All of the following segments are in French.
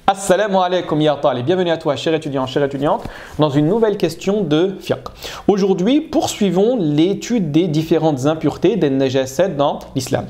Assalamu alaikum ya talib, bienvenue à toi cher étudiant, chère étudiante, dans une nouvelle question de fiqh. Aujourd'hui, poursuivons l'étude des différentes impuretés des najasat dans l'islam.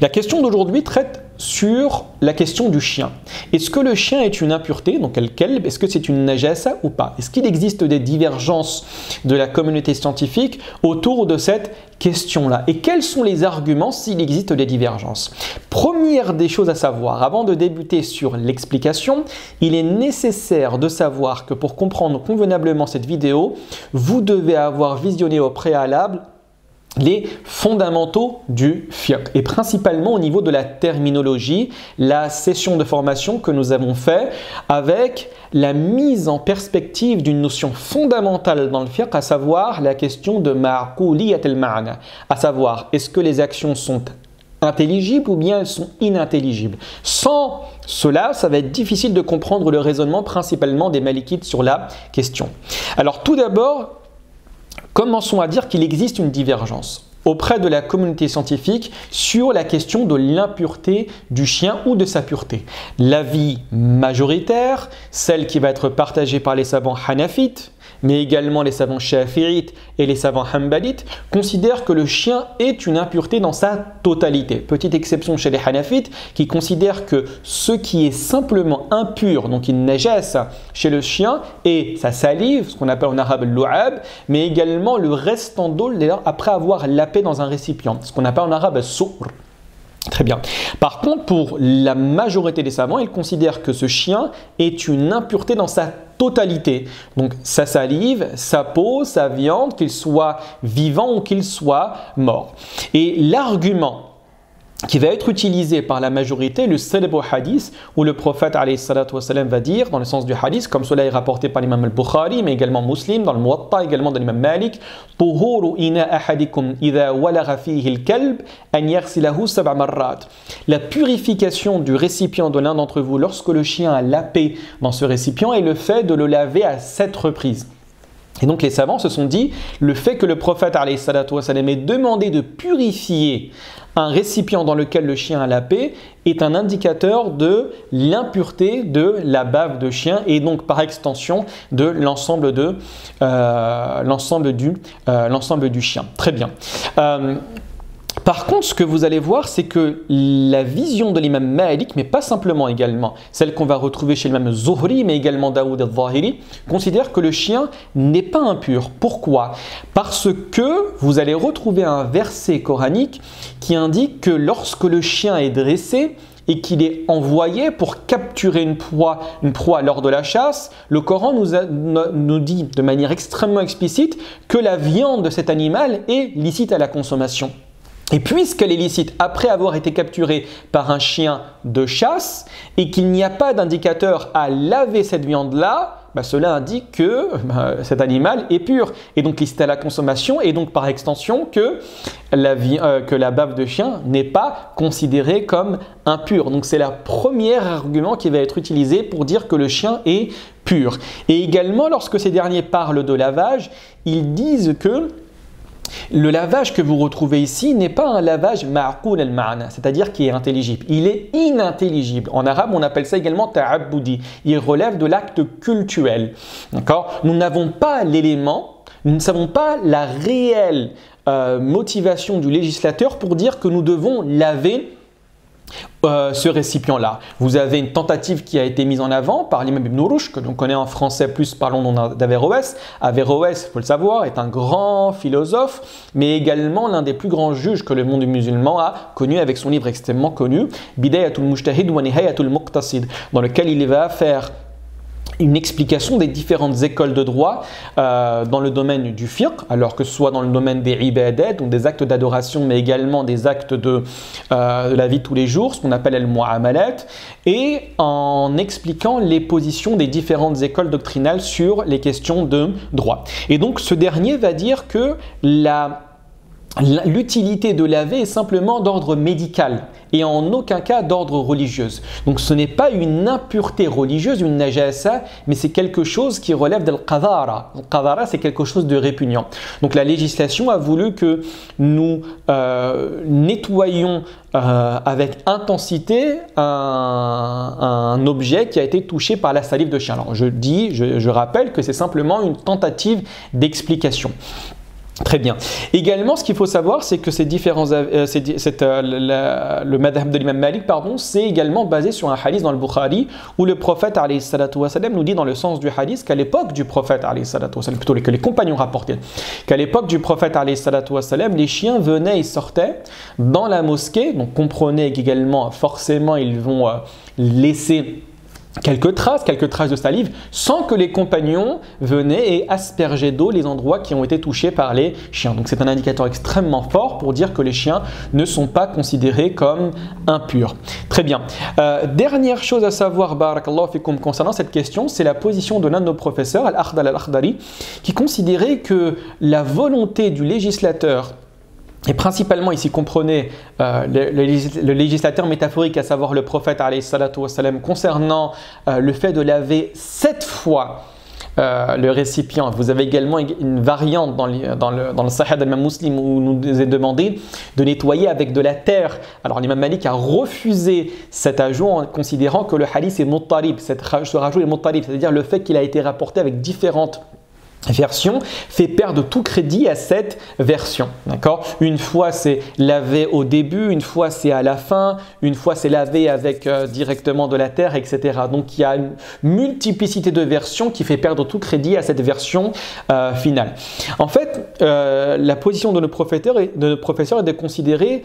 La question d'aujourd'hui traite sur la question du chien. Est-ce que le chien est une impureté, donc al-kalb, est-ce que c'est une najasa ou pas? Est-ce qu'il existe des divergences de la communauté scientifique autour de cette question-là? Et quels sont les arguments s'il existe des divergences? Première des choses à savoir, avant de débuter sur l'explication, il est nécessaire de savoir que pour comprendre convenablement cette vidéo, vous devez avoir visionné au préalable les fondamentaux du fiqh et principalement au niveau de la terminologie, la session de formation que nous avons fait avec la mise en perspective d'une notion fondamentale dans le fiqh, à savoir la question de ma'quliyat al-ma'na, à savoir est-ce que les actions sont intelligibles ou bien elles sont inintelligibles. Sans cela, ça va être difficile de comprendre le raisonnement principalement des malikites sur la question. Alors tout d'abord, commençons à dire qu'il existe une divergence auprès de la communauté scientifique sur la question de l'impureté du chien ou de sa pureté. L'avis majoritaire, celle qui va être partagée par les savants hanafites, mais également les savants shafi'ites et les savants hanbalites, considèrent que le chien est une impureté dans sa totalité. Petite exception chez les hanafites qui considèrent que ce qui est simplement impur, donc une najasa chez le chien, est sa salive, ce qu'on appelle en arabe l'u'ab, mais également le restant d'eau après avoir lapé dans un récipient, ce qu'on appelle en arabe sour. Très bien. Par contre, pour la majorité des savants, ils considèrent que ce chien est une impureté dans sa totalité. Donc sa salive, sa peau, sa viande, qu'il soit vivant ou qu'il soit mort. Et l'argument qui va être utilisé par la majorité, le célèbre hadith où le prophète alayhi salatu wa salam va dire, dans le sens du hadith, comme cela est rapporté par l'imam al-Bukhari, mais également Muslim, dans le Muwatta, également dans l'imam Malik, tuhuru ina ahadikum idha walagha fihi al-kalb an yaghsilahu sab'a marrat. La purification du récipient de l'un d'entre vous lorsque le chien a lapé dans ce récipient est le fait de le laver à 7 reprises. Et donc les savants se sont dit, le fait que le prophète alayhi salatu wa salam ait demandé de purifier un récipient dans lequel le chien a lapé est un indicateur de l'impureté de la bave de chien et donc par extension de l'ensemble du chien. Très bien. Par contre, ce que vous allez voir, c'est que la vision de l'imam Malik, mais pas simplement également, celle qu'on va retrouver chez l'imam Zuhri, mais également Daoud al-Zahiri, considère que le chien n'est pas impur. Pourquoi? Parce que vous allez retrouver un verset coranique qui indique que lorsque le chien est dressé et qu'il est envoyé pour capturer une proie lors de la chasse, le Coran nous dit de manière extrêmement explicite que la viande de cet animal est licite à la consommation. Et puisqu'elle est licite après avoir été capturée par un chien de chasse et qu'il n'y a pas d'indicateur à laver cette viande-là, cela indique que cet animal est pur et donc licite à la consommation et donc par extension que la bave de chien n'est pas considérée comme impure. Donc c'est le premier argument qui va être utilisé pour dire que le chien est pur. Et également lorsque ces derniers parlent de lavage, ils disent que le lavage que vous retrouvez ici n'est pas un lavage ma'qul al-ma'na, c'est-à-dire qui est intelligible. Il est inintelligible. En arabe, on appelle ça également ta'abboudi. Il relève de l'acte cultuel. D'accord? Nous n'avons pas l'élément, nous ne savons pas la réelle motivation du législateur pour dire que nous devons laver ce récipient-là. Vous avez une tentative qui a été mise en avant par l'imam Ibn Rushd, que l'on connaît en français plus par le nom d'Averroès. Averroès, il faut le savoir, est un grand philosophe, mais également l'un des plus grands juges que le monde musulman a connu avec son livre extrêmement connu, Bidayatul Mujtahid wa Nihayatul Muqtasid, dans lequel il va faire une explication des différentes écoles de droit dans le domaine du fiqh, alors que ce soit dans le domaine des ibadat, donc des actes d'adoration, mais également des actes de la vie de tous les jours, ce qu'on appelle al-mu'amalat, et en expliquant les positions des différentes écoles doctrinales sur les questions de droit. Et donc ce dernier va dire que l'utilité de laver est simplement d'ordre médical et en aucun cas d'ordre religieux. Donc ce n'est pas une impureté religieuse, une najasa, mais c'est quelque chose qui relève de l'qadara. Le qadara, c'est quelque chose de répugnant. Donc la législation a voulu que nous nettoyions avec intensité un objet qui a été touché par la salive de chien. Alors je rappelle que c'est simplement une tentative d'explication. Très bien. Également, ce qu'il faut savoir, c'est que le madhab de l'imam Malik, c'est également basé sur un hadith dans le Bukhari où le prophète alayhi salatu wa salam nous dit dans le sens du hadith qu'à l'époque du prophète alayhi salatu wa salam, plutôt que les compagnons rapportaient, qu'à l'époque du prophète alayhi salatu wa salam, les chiens venaient et sortaient dans la mosquée. Donc comprenez qu'également, forcément, ils vont laisser quelques traces de salive, sans que les compagnons venaient et aspergeaient d'eau les endroits qui ont été touchés par les chiens. Donc c'est un indicateur extrêmement fort pour dire que les chiens ne sont pas considérés comme impurs. Très bien. Dernière chose à savoir, barakallahu fikum, concernant cette question, c'est la position de l'un de nos professeurs, Al-Akhdal Al-Akhdari, qui considérait que la volonté du législateur, et principalement ici comprenez le législateur métaphorique, à savoir le prophète alayhi salatu wa salam, concernant le fait de laver 7 fois le récipient. Vous avez également une variante dans le Sahih d'Imam Muslim où nous est demandé de nettoyer avec de la terre. Alors l'imam Malik a refusé cet ajout en considérant que le hadith est muttarib, ce rajout est muttarib, c'est-à-dire le fait qu'il a été rapporté avec différentes version fait perdre tout crédit à cette version. D'accord? Une fois c'est lavé au début, une fois c'est à la fin, une fois c'est lavé avec directement de la terre, etc. Donc il y a une multiplicité de versions qui fait perdre tout crédit à cette version finale. En fait, la position de nos professeurs est de considérer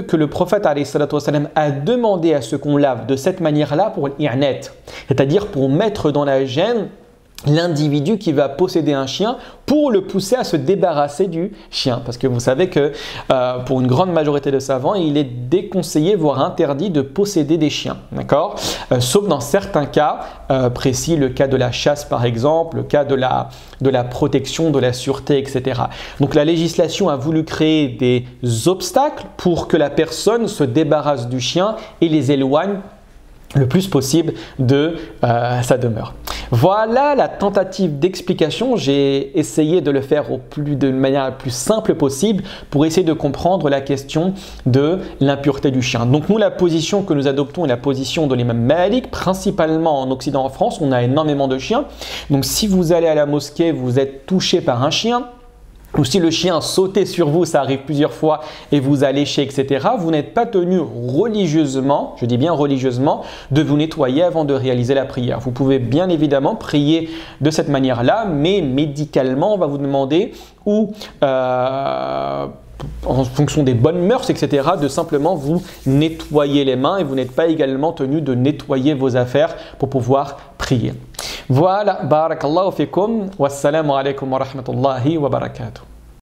que le prophète alayhi salatu wa salam a demandé à ce qu'on lave de cette manière-là pour l'i'nat, c'est-à-dire pour mettre dans la gêne l'individu qui va posséder un chien pour le pousser à se débarrasser du chien. Parce que vous savez que pour une grande majorité de savants, il est déconseillé, voire interdit de posséder des chiens. D'accord? Sauf dans certains cas précis, le cas de la chasse par exemple, le cas de la protection, de la sûreté, etc. Donc la législation a voulu créer des obstacles pour que la personne se débarrasse du chien et les éloigne le plus possible de sa demeure. Voilà la tentative d'explication. J'ai essayé de le faire de manière la plus simple possible pour essayer de comprendre la question de l'impureté du chien. Donc nous, la position que nous adoptons est la position de l'imam Malik, principalement en Occident, en France. On a énormément de chiens. Donc si vous allez à la mosquée, vous êtes touché par un chien, ou si le chien sautait sur vous, ça arrive plusieurs fois et vous a léché, etc., vous n'êtes pas tenu religieusement, je dis bien religieusement, de vous nettoyer avant de réaliser la prière. Vous pouvez bien évidemment prier de cette manière-là, mais médicalement, on va vous demander ou en fonction des bonnes mœurs, etc., de simplement vous nettoyer les mains et vous n'êtes pas également tenu de nettoyer vos affaires pour pouvoir prier. Voilà, barakallahu fikum, wassalamu alaikum wa rahmatullahi wa barakatuh.